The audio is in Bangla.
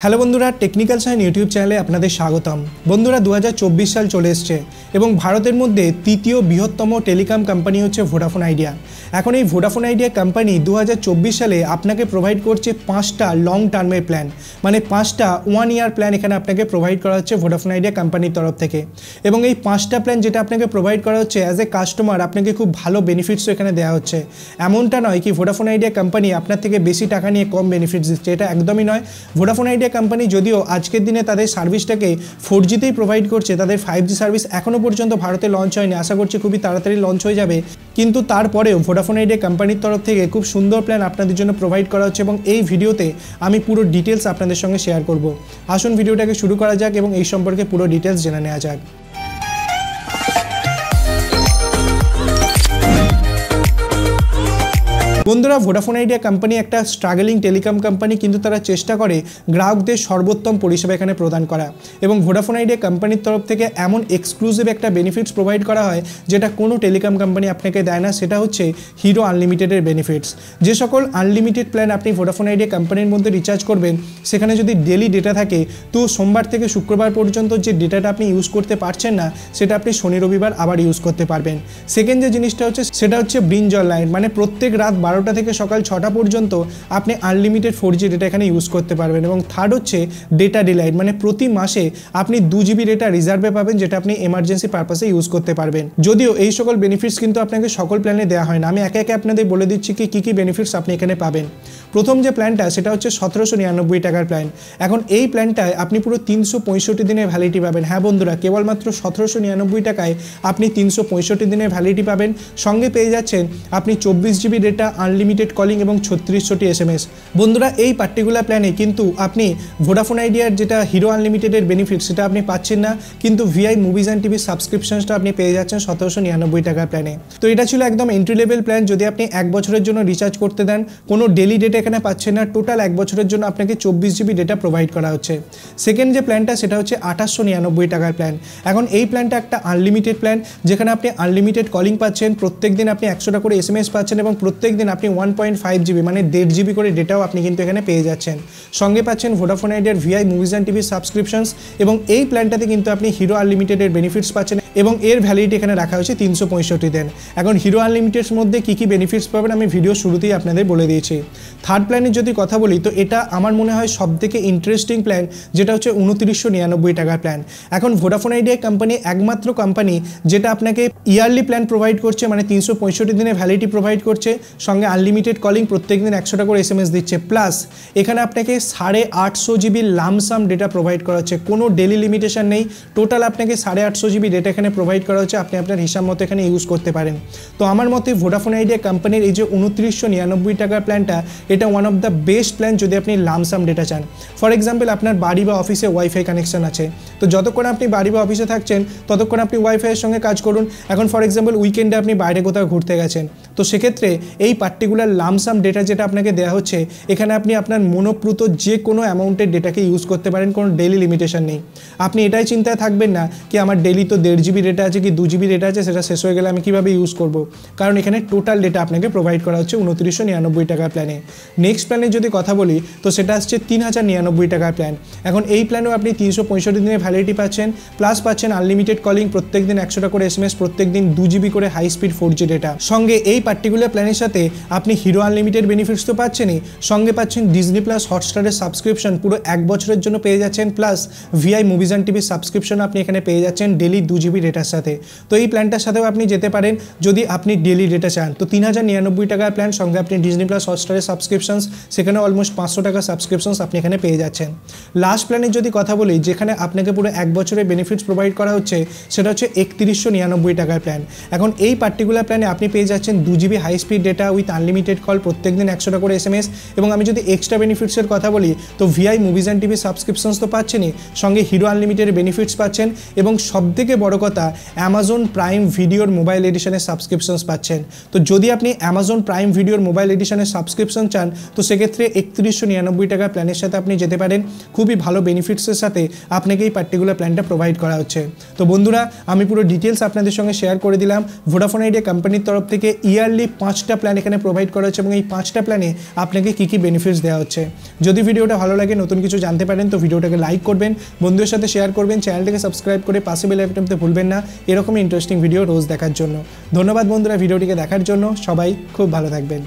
হ্যালো বন্ধুরা, টেকনিক্যাল সাইন ইউটিউব চ্যানেলে আপনাদের স্বাগতম। বন্ধুরা 2024 সাল চলে এসছে এবং ভারতের মধ্যে তৃতীয় বৃহত্তম টেলিকম কোম্পানি হচ্ছে ভোডাফোন আইডিয়া। এখন এই ভোডাফোন আইডিয়া কোম্পানি 2024 সালে আপনাকে প্রোভাইড করছে 5টা লং টার্মের প্ল্যান, মানে 5টা 1 ইয়ার প্ল্যান এখানে আপনাকে প্রোভাইড করা হচ্ছে ভোডাফোন আইডিয়া কোম্পানির তরফ থেকে। এবং এই 5টা প্ল্যান যেটা আপনাকে প্রোভাইড করা হচ্ছে অ্যাজ এ কাস্টমার আপনাকে খুব ভালো বেনিফিটসও এখানে দেওয়া হচ্ছে। এমনটা নয় কি ভোডাফোন আইডিয়া কোম্পানি আপনার থেকে বেশি টাকা নিয়ে কম বেনিফিটস দিচ্ছে, এটা একদমই নয়। ভোডাফোন আইডিয়া কোম্পানি যদিও আজকের দিনে তাদের সার্ভিসটাকে 4Gতেই প্রোভাইড করছে, তাদের 5G সার্ভিস এখনও পর্যন্ত ভারতে লঞ্চ হয়নি, আশা করছি খুবই তাড়াতাড়ি লঞ্চ হয়ে যাবে। কিন্তু তারপরেও ভোডাফোন আইডিয়া কোম্পানির তরফ থেকে খুব সুন্দর প্ল্যান আপনাদের জন্য প্রোভাইড করা হচ্ছে এবং এই ভিডিওতে আমি পুরো ডিটেলস আপনাদের সঙ্গে শেয়ার করব। আসুন ভিডিওটাকে শুরু করা যাক এবং এই সম্পর্কে পুরো ডিটেলস জেনে নেওয়া যাক। বন্ধুরা, ভোডাফোন আইডিয়া কোম্পানি একটা স্ট্রাগলিং টেলিকম কোম্পানি, কিন্তু তারা চেষ্টা করে গ্রাহকদের সর্বোত্তম পরিষেবা এখানে প্রদান করা। এবং ভোডাফোন আইডিয়া কোম্পানির তরফ থেকে এমন এক্সক্লুসিভ একটা বেনিফিটস প্রোভাইড করা হয় যেটা কোনো টেলিকম কোম্পানি আপনাকে দেয় না, সেটা হচ্ছে হিরো আনলিমিটেডের বেনিফিটস। যে সকল আনলিমিটেড প্ল্যান আপনি ভোডাফোন আইডিয়া কোম্পানির মধ্যে রিচার্জ করবেন, সেখানে যদি ডেলি ডেটা থাকে তো সোমবার থেকে শুক্রবার পর্যন্ত যে ডেটাটা আপনি ইউজ করতে পারছেন না সেটা আপনি শনি রবিবার আবার ইউজ করতে পারবেন। সেকেন্ড যে জিনিসটা হচ্ছে সেটা হচ্ছে ব্রিঞ্জ অনলাইন, মানে প্রত্যেক রাত 12টা থেকে সকাল 6টা পর্যন্ত আপনি আনলিমিটেড 4G ডেটা এখানে ইউজ করতে পারবেন। এবং থার্ড হচ্ছে ডেটা ডিলাইট, মানে প্রতি মাসে আপনি 2GB ডেটা রিজার্ভে পাবেন যেটা আপনি এমার্জেন্সি পারপাসে ইউজ করতে পারবেন। যদিও এই সকল বেনিফিটস কিন্তু আপনাকে সকল প্ল্যানে দেওয়া হয় না, আমি একে একে আপনাদের বলে দিচ্ছি কি কি বেনিফিটস আপনি এখানে পাবেন। প্রথম যে প্ল্যানটা সেটা হচ্ছে 1799 টাকার প্ল্যান। এখন এই প্ল্যানটায় আপনি পুরো 365 দিনের ভ্যালিডিটি পাবেন। হ্যাঁ বন্ধুরা, কেবলমাত্র 1799 টাকায় আপনি 365 দিনের ভ্যালিডিটি পাবেন। সঙ্গে পেয়ে যাচ্ছেন আপনি 24GB ডেটা, আনলিমিটেড কলিং এবং 3600টি SMS। বন্ধুরা, এই পার্টিকুলার প্ল্যানে কিন্তু আপনি ভোডাফোন আইডিয়ার যেটা হিরো আনলিমিটেডের বেনিফিট সেটা আপনি পাচ্ছেন না, কিন্তু VI মুভিজ অ্যান্ড টিভি সাবস্ক্রিপশনসটা আপনি পেয়ে যাচ্ছেন 1799 টাকার প্ল্যানে। তো এটা ছিল একদম এন্ট্রি লেভেল প্ল্যান। যদি আপনি 1 বছরের জন্য রিচার্জ করতে দেন, কোনো ডেলি ডেটা এখানে পাচ্ছেন না, টোটাল 1 বছরের জন্য আপনাকে 24GB ডেটা প্রোভাইড করা হচ্ছে। সেকেন্ড যে প্ল্যানটা সেটা হচ্ছে 2899 টাকার প্ল্যান। এখন এই প্ল্যানটা একটা আনলিমিটেড প্ল্যান, যেখানে আপনি আনলিমিটেড কলিং পাচ্ছেন, প্রত্যেক দিন আপনি 100টা করে SMS পাচ্ছেন এবং প্রত্যেক দিন আপনি 1.5GB মানে 1.5GB করে ডেটাও আপনি কিন্তু এখানে পেয়ে যাচ্ছেন। সঙ্গে পাচ্ছেন ভোডাফোন আইডিয়ার VI movies and TV subscriptions এবং এই প্ল্যানটাতে কিন্তু আপনি হিরো আনলিমিটেডের বেনিফিটস পাচ্ছেন এবং এর ভ্যালিডিটি এখানে রাখা হয়েছে 365 দিন। এখন হিরো আনলিমিটেডস মধ্যে কী বেনিফিটস পাবেন আমি ভিডিও শুরুতেই আপনাদের বলে দিয়েছি। থার্ড প্ল্যানের যদি কথা বলি তো এটা আমার মনে হয় সবথেকে ইন্টারেস্টিং প্ল্যান, যেটা হচ্ছে 2999 টাকার প্ল্যান। এখন ভোডাফোন আইডিয়া কোম্পানি একমাত্র কোম্পানি যেটা আপনাকে ইয়ারলি প্ল্যান প্রোভাইড করছে, মানে 365 দিনের ভ্যালিডিটি প্রোভাইড করছে, সঙ্গে আনলিমিটেড কলিং, প্রত্যেক দিন 100টা করে SMS দিচ্ছে, প্লাস এখানে আপনাকে 850GB লামসাম ডেটা প্রোভাইড করা হচ্ছে, কোনো ডেলি লিমিটেশন নেই। টোটাল আপনাকে 850GB ডেটা এখানে প্রোভাইড করা হচ্ছে, আপনি আপনার হিসাব মতো এখানে ইউজ করতে পারেন। তো আমার মতে ভোডাফোন আইডিয়া কোম্পানির এই যে 2999 টাকার প্ল্যানটা, এটা one of the best plan যদি আপনি লামসাম ডেটা চান। ফর এক্সাম্পল, আপনার বাড়ি বা অফিসে ওয়াইফাই কানেকশন আছে, তো যতক্ষণ আপনি বাড়ি বা অফিসে থাকছেন ততক্ষণ আপনি ওয়াইফাইয়ের সঙ্গে কাজ করুন। এখন ফর এক্সাম্পল উইকেন্ডে আপনি বাইরে কোথাও ঘুরতে গেছেন, তো সেক্ষেত্রে এই পার্টিকুলার লামসাম ডেটা যেটা আপনাকে দেওয়া হচ্ছে, এখানে আপনি আপনার মনোপ্রুত যে কোনো অ্যামাউন্টের ডেটাকে ইউজ করতে পারেন, কোনো ডেলি লিমিটেশন নেই। আপনি এটাই চিন্তায় থাকবেন না কি আমার ডেলি তো 1.5GB ডেটা আছে কি 2GB ডেটা আছে, সেটা শেষ হয়ে গেলে আমি কীভাবে ইউজ করব, কারণ এখানে টোটাল ডেটা আপনাকে প্রোভাইড করা হচ্ছে 2999 টাকার প্ল্যানে। নেক্সট প্ল্যানের যদি কথা বলি তো সেটা আসছে 3099 টাকার প্ল্যান। এখন এই প্ল্যানেও আপনি 365 দিনের ভ্যালিডিটি পাচ্ছেন, প্লাস পাচ্ছেন আনলিমিটেড কলিং, প্রত্যেক দিন 100টা করে SMS, প্রত্যেক দিন 2GB করে হাই স্পিড 4G ডেটা। সঙ্গে এই পার্টিকুলার প্ল্যানের সাথে আপনি হিরো আনলিমিটেড বেনিফিটস তো পাচ্ছেনই, সঙ্গে পাচ্ছেন ডিজনি প্লাস হটস্টারের সাবস্ক্রিপশন পুরো 1 বছরের জন্য পেয়ে যাচ্ছেন, plus VI movies and TV subscription আপনি এখানে পেয়ে যাচ্ছেন ডেলি 2GB ডেটার সাথে। তো এই প্ল্যানটার সাথেও আপনি যেতে পারেন যদি আপনি ডেলি ডেটা চান। তো 3099 টাকার প্ল্যান, সঙ্গে আপনি ডিজনি প্লাস হটস্টারের সাবস্ক্রিপশনস, সেখানে অলমোস্ট 500 টাকা সাবস্ক্রিপশনস আপনি এখানে পেয়ে যাচ্ছেন। লাস্ট প্ল্যানের যদি কথা বলি, যেখানে আপনাকে পুরো 1 বছরের বেনিফিটস প্রোভাইড করা হচ্ছে, সেটা হচ্ছে 3199 টাকার প্ল্যান। এখন এই পার্টিকুলার প্ল্যানে আপনি পেয়ে যাচ্ছেন 2GB high speed data with unlimited call, প্রত্যেক দিন 100টা করে SMS এবং আমি যদি এক্সট্রা বেনিফিটসের কথা বলি তো VI movies and TV subscriptions তো পাচ্ছেনই, সঙ্গে হিরো আনলিমিটেড বেনিফিটস পাচ্ছেন এবং সবথেকে বড় কথা কথা অ্যামাজন প্রাইম ভিডিওর মোবাইল এডিশনের সাবস্ক্রিপশনস পাচ্ছেন। তো যদি আপনি অ্যামাজন প্রাইম ভিডিওর মোবাইল এডিশনের সাবস্ক্রিপশন চান তো সেক্ষেত্রে 3199 টাকা প্ল্যানের সাথে আপনি যেতে পারেন। খুবই ভালো বেনিফিটসের সাথে আপনাকে এই পার্টিকুলার প্ল্যানটা প্রোভাইড করা হচ্ছে। তো বন্ধুরা, আমি পুরো ডিটেলস আপনাদের সঙ্গে শেয়ার করে দিলাম। ভোডাফোন আইডিয়া কোম্পানির তরফ থেকে ইয়ারলি 5টা প্ল্যান এখানে প্রোভাইড করা হচ্ছে এবং এই 5টা প্ল্যানে আপনাকে কী কী বেনিফিটস দেওয়া হচ্ছে। যদি ভিডিওটা ভালো লাগে, নতুন কিছু জানতে পারেন তো ভিডিওটাকে লাইক করবেন, বন্ধুদের সাথে শেয়ার করবেন, চ্যানেলটাকে সাবস্ক্রাইব করে পাশে বেল আইকনটা ভুলবেন না এরকমই ইন্টারেস্টিং ভিডিও রোজ দেখার জন্য। ধন্যবাদ বন্ধুরা ভিডিওটিকে দেখার জন্য। সবাই খুব ভালো থাকবেন।